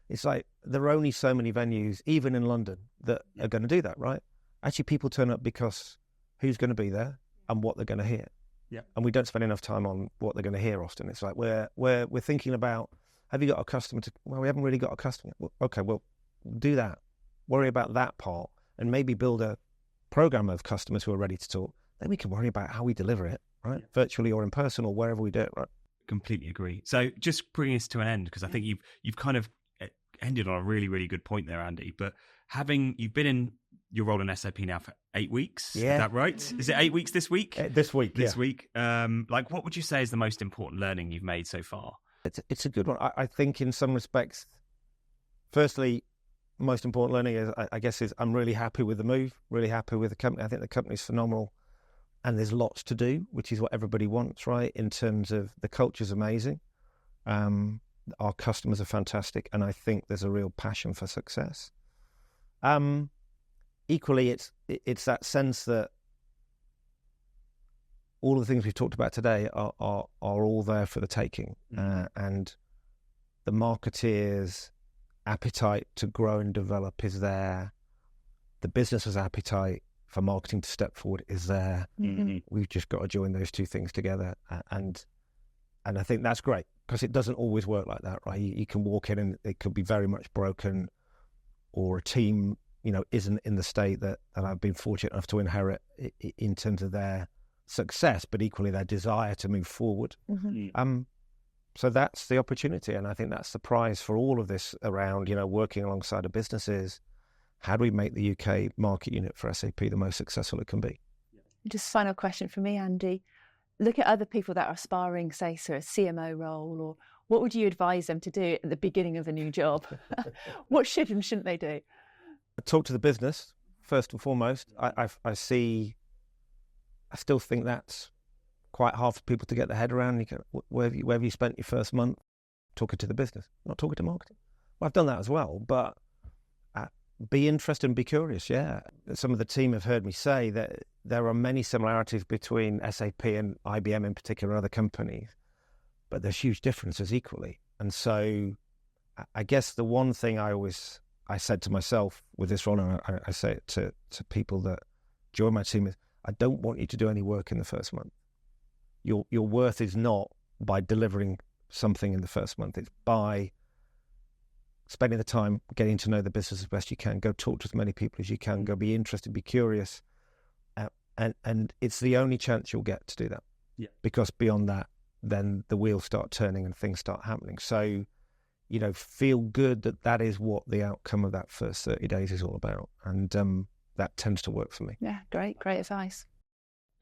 S2: It's like, there are only so many venues, even in London, that are going to do that, right? Actually, people turn up because who's going to be there and what they're going to hear.
S1: Yeah.
S2: And we don't spend enough time on what they're going to hear often. It's like we're thinking about, have you got a customer to, well, we haven't really got a customer. Well, okay, well, do that. Worry about that part and maybe build a program of customers who are ready to talk. Then we can worry about how we deliver it, right? Yeah. Virtually or in person or wherever we do it, right?
S1: Completely agree. So just bringing us to an end, because I think you've kind of ended on a really, really good point there, Andy. But you've been in your role in SAP now for 8 weeks.
S2: Yeah.
S1: Is that right? Is it 8 weeks this week?
S2: This week.
S1: What would you say is the most important learning you've made so far?
S2: It's a good one. I think in some respects, firstly, most important learning is I'm really happy with the move, really happy with the company. I think the company's phenomenal and there's lots to do, which is what everybody wants, right? In terms of the culture's amazing. Our customers are fantastic, and I think there's a real passion for success. Equally, it's that sense that all the things we've talked about today are all there for the taking, and the marketeers' appetite to grow and develop is there. The business's appetite for marketing to step forward is there. Mm-hmm. We've just got to join those two things together, and I think that's great, because it doesn't always work like that, right? You can walk in and it could be very much broken, or a team, isn't in the state that I've been fortunate enough to inherit in terms of their success, but equally their desire to move forward. Mm-hmm. So that's the opportunity, and I think that's the prize for all of this around, working alongside a business is, how do we make the UK market unit for SAP the most successful it can be?
S3: Just final question for me, Andy. Look at other people that are aspiring, say, to a CMO role, or what would you advise them to do at the beginning of a new job? What should and shouldn't they do?
S2: Talk to the business, first and foremost. I still think that's quite hard for people to get their head around. Where have you spent your first month? Talking to the business, not talking to marketing. Well, I've done that as well, but be interested and be curious, yeah. Some of the team have heard me say that there are many similarities between SAP and IBM in particular and other companies, but there's huge differences equally. And so I guess the one thing I said to myself with this role, and I say it to people that join my team, is I don't want you to do any work in the first month. Your worth is not by delivering something in the first month. It's by spending the time getting to know the business as best you can. Go talk to as many people as you can. Go be interested, be curious. And it's the only chance you'll get to do that. Yeah. Because beyond that, then the wheels start turning and things start happening. So, feel good that is what the outcome of that first 30 days is all about. And that tends to work for me.
S3: Yeah, great advice.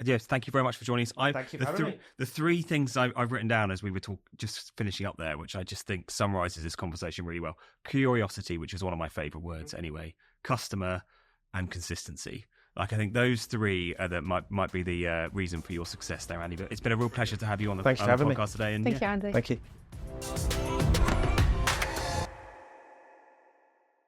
S1: Yes, thank you very much for joining us.
S2: Thank you for having me.
S1: The three things I've written down as we were just finishing up there, which I just think summarises this conversation really well. Curiosity, which is one of my favourite words anyway. Customer and consistency. I think those three might be the reason for your success there, Andy. But it's been a real pleasure to have you on the podcast today.
S3: Thank you, Andy.
S2: Thank you.